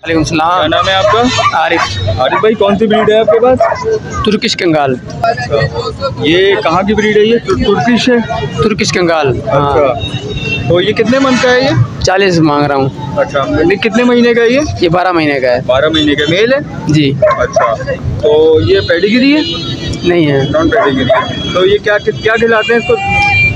वालेकुम सलाम। क्या नाम है आपका? आरिफ। आरिफ भाई, कौन सी ब्रीड है आपके पास? तुर्किश कंगाल। ये कहाँ की ब्रीड है? ये तुर्किश है। तुर्किश कंगाल। अच्छा, तो ये कितने मंथ का है ये? 40 मांग रहा हूँ। अच्छा, कितने महीने का है ये? ये 12 महीने का है। 12 महीने का मेल है जी। अच्छा, तो ये पेडिग्री है? नहीं है, नॉन पेडिग्री है। तो ये क्या क्या खिलाते हैं इसको?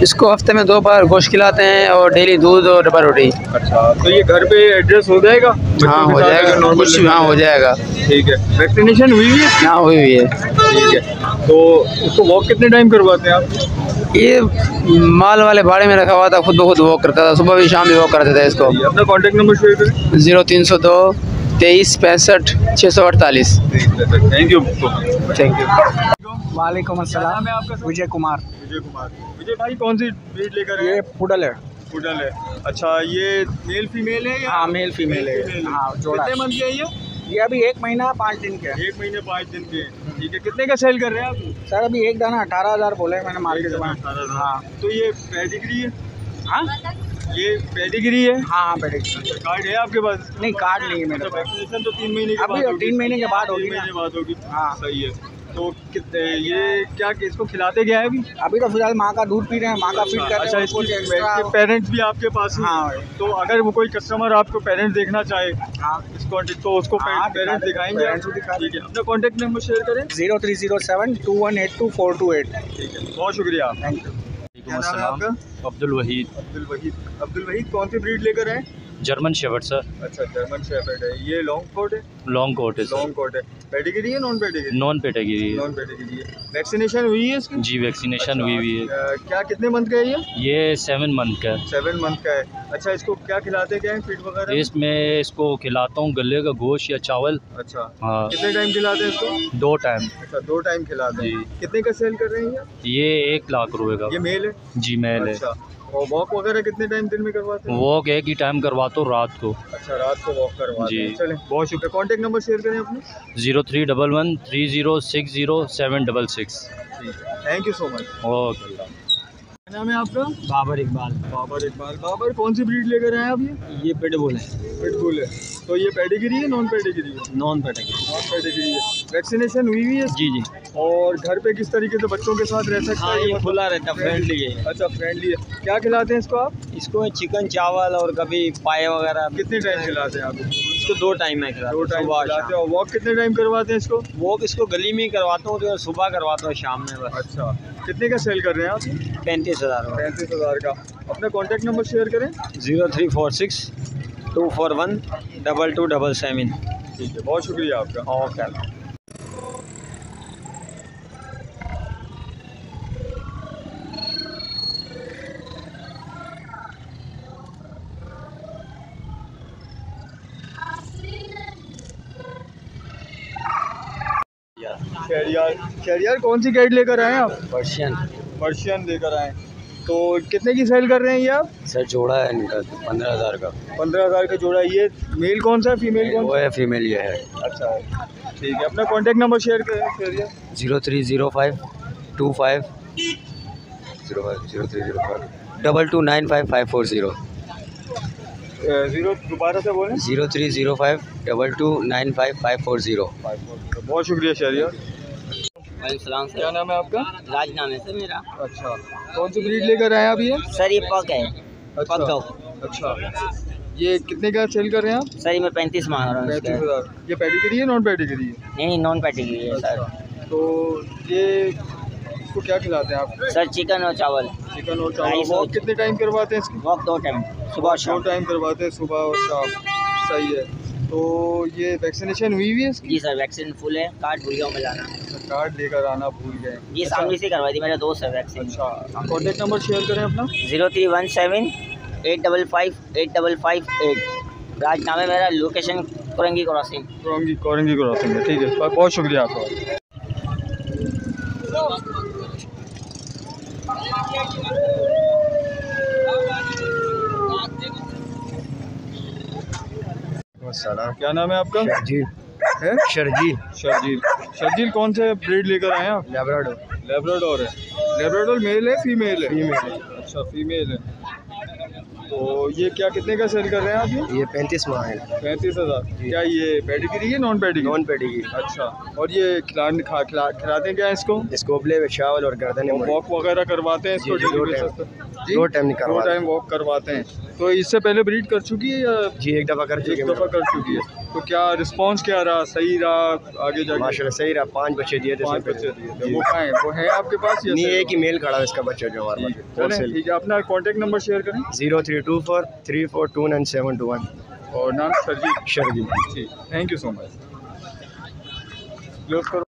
इसको हफ्ते में 2 बार गोश्त खिलाते हैं और डेली दूध और डब्बा रोटी। अच्छा, तो ये घर पे एड्रेस हो जाएगा? हाँ हो जाएगा, कुछ हाँ हो जाएगा। ठीक है। वैक्सीनेशन हुई है? हाँ हुई है। ठीक है। तो इसको वॉक कितने टाइम करवाते हैं आप? ये माल वाले भाड़े में रखा हुआ था, खुद ब खुद वॉक करता था, सुबह भी शाम भी वॉक करते थे इसको। अपना कॉन्टेक्ट नंबर शेयर करें। 0302 23 65 648। Thank you. Thank you. वालेकुम अस्सलाम। है आपका? विजय कुमार। विजय कुमार। विजय भाई, कौन सी ब्रीड लेकर ये आए? पुडल है। पुडल है। अच्छा, ये मेल फीमेल है या? हाँ मेल फीमेल है। हाँ जोड़ा। कितने मंथ के है ये? ये अभी 1 महीना 5 दिन के है। 1 महीने 5 दिन के। ठीक है, कितने का सेल कर रहे हैं आप? सर अभी एक दाना 18,000 बोले मैंने मार्केट में। 18,000। हाँ। तो ये पेडिग्री है? हाँ ये पेडिग्री है? हाँ पेडिग्री। कार्ड है आपके पास? नहीं कार्ड नहीं है मेरे अच्छा, पास। वैक्सीनेशन तो 3 महीने के अभी बाद होगी। 3 महीने के बाद 3 होगी ना। महीने बाद होगी। हाँ। सही है। तो कितने ये क्या इसको खिलाते क्या है अभी? अभी तो फिलहाल माँ का दूध पी रहे हैं, माँ का फीड कर अच्छा, रहे हैं। कुछ एक्स्ट्रा। इसके पेरेंट्स भी आपके पास हैं? हाँ तो अगर वो कोई कस्टमर आपको पेरेंट्स देखना चाहे हाँ तो उसको हाँ, पेरेंट्स दिखाएंगे? पेरेंट्स भी दिखा ठीक है। अपना कॉन्टेक्ट नंबर शेयर करें। 0307 2182 428। ठीक है, बहुत शुक्रिया। Thank you. क्या नाम है आपका? अब्दुल वहीद। अब्दुल वहीद। अब्दुल वहीद, कौन सी ब्रीड लेकर आए? German shepherd sir. अच्छा, जर्मन शेफर्ड है। ये लॉन्ग कोट है? लॉन्ग कोट है सर। लॉन्ग कोट है। पेडिग्री है नॉन पेडिग्री? नॉन पेटागिरी है। नॉन पेडिग्री है। वैक्सीनेशन हुई है इसकी? जी वैक्सीनेशन हुई हुई है। क्या कितने मंथ का है ये? ये 7 मंथ का है। 7 मंथ का है। अच्छा, इसको क्या खिलाते क्या है, फीड वगैरह? इसमें इसको खिलाता हूँ गले का गोश्त या चावल। अच्छा, हाँ, कितने टाइम खिलाते हैं इसको? 2 टाइम। अच्छा, 2 टाइम खिलाते हैं। जी। कितने का सेल कर रहे हैं ये 1 लाख रुपए का। ये मेल है? जी मेल है। अच्छा, और वॉक वगैरह कितने टाइम दिन में करवाते हैं? वॉक एक ही टाइम करवाता हूँ रात को। अच्छा, रात को वॉक करवाते हैं। जी। चलें, बहुत शुक्रिया। कॉन्टेक्ट नंबर शेयर करें अपने। 0311 3060 766। ठीक है, thank you so much. Okay. क्या नाम है आपका? बाबर इकबाल। बाबर इकबाल। बाबर, कौन सी ब्रीड लेकर आए आप? ये पिटबुल है। पिटबुल है। तो ये पेडिग्री है नॉन पेडिग्री है? Non pedigree. नॉन पेडिग्री है। वैक्सीनेशन हुई है? जी जी। और घर पे किस तरीके से बच्चों के साथ रह सकता हाँ है? ये खुला रहता है, फ्रेंडली है। अच्छा, फ्रेंडली है। क्या खिलाते हैं इसको आप? इसको चिकन चावल और कभी पाए वगैरह। कितने टाइम खिलाते हैं आप? इसको 2 टाइम में खिलाता 2 हूँ, टाइम सुबह और खिलाते शाम। हैं। और वॉक कितने टाइम करवाते हैं इसको? वॉक इसको गली में ही करवाता हूँ, तो सुबह करवाता हूँ, शाम में बस। अच्छा, कितने का सेल कर रहे हैं आप? 35,000 में। 35,000 का। अपना कॉन्टैक्ट नंबर शेयर करें। 0346 241 2277। ठीक है, बहुत शुक्रिया आपका। ओके। शहरियार। शहरियार, कौन सी कैट लेकर आए आप? पर्शियन। पर्शियन लेकर आए। तो कितने की सेल कर रहे हैं ये आप? सर जोड़ा है इनका 15,000 का। 15,000 का जोड़ा। ये मेल कौन सा है, फीमेल कौन वो है फीमेल ये है। सा? अच्छा, ठीक है। अपना कॉन्टैक्ट नंबर शेयर करें शहरियार। 0305 25 0305 2295 540। 0 दोबारा से बोलें। 0305 2295 540। बहुत शुक्रिया शहरियार। सलाम क्या नाम है आपका? राज नाम है सर मेरा। अच्छा, कौन सी ब्रीड लेकर आए आप ये? सर ये पग है। अच्छा, अच्छा, ये कितने का सेल कर रहे हैं आप? सर ये मैं 35 मांग रहा हूँ। 35,000। ये पेडिग्री है नॉन पेडिग्री है? नहीं नॉन पेडिग्री है सर। तो ये इसको क्या खिलाते हैं आप? सर चिकन और चावल। चिकन और चावल। वॉक कितने टाइम करवाते हैं इसकी? वॉक 2 टाइम, सुबह और 2 शाम। टाइम करवाते हैं, सुबह और शाम। सही है। तो ये वैक्सीनेशन हुई है इसकी? जी सर वैक्सीन फुल है, कार्ड भूल गया हूँ मैं लाना। कार्ड लेकर आना भूल गए? जी सामने से करवाई थी, मेरा दोस्त है वैक्सीन। अच्छा, कॉन्टैक्ट नंबर शेयर करें अपना। 0317 855 8558। राज नाम है मेरा, location Korangi crossing. Korangi crossing है। ठीक है, बहुत शुक्रिया आपका। क्या नाम है आपका? शर्जील है? शर्जील। शर्जील। शर्जील, कौन से ब्रीड लेकर आए हैं आप? लैब्राडोर। लेब्राडोर है। लेब्राडोर मेल है फीमेल है? फीमेल है। अच्छा, फीमेल है। तो ये क्या कितने का सेल कर रहे हैं आप ये 35 माह है। 35,000। क्या ये पेडिग्री है नॉन पेडिग्री? Non pedigree. अच्छा, और ये खिलाते हैं क्या इसको? इसको उबले हुए चावल और गर्दन वॉक वगैरह करवाते हैं इसको? जी, दो टाइम नहीं दो टाइम वॉक करवाते हैं। तो इससे पहले ब्रीड कर चुकी है या? जी, एक दफ़ा कर चुकी एक दफ़ा कर चुकी है। तो क्या रिस्पांस क्या रहा? सही रहा आगे जाके? माशाल्लाह सही रहा। 5 बच्चे दिए थे। 5 बच्चे दिए थे। वो कहाँ है? वो है आपके पास? नहीं, एक ही मेल खड़ा है इसका बच्चा जो हमारे पास। चलें, ठीक है। अपना कॉन्टेक्ट नंबर शेयर करें। 0324 3429 और नाम सरजीत। शर्जीत। ठीक, thank you so much. Close करो।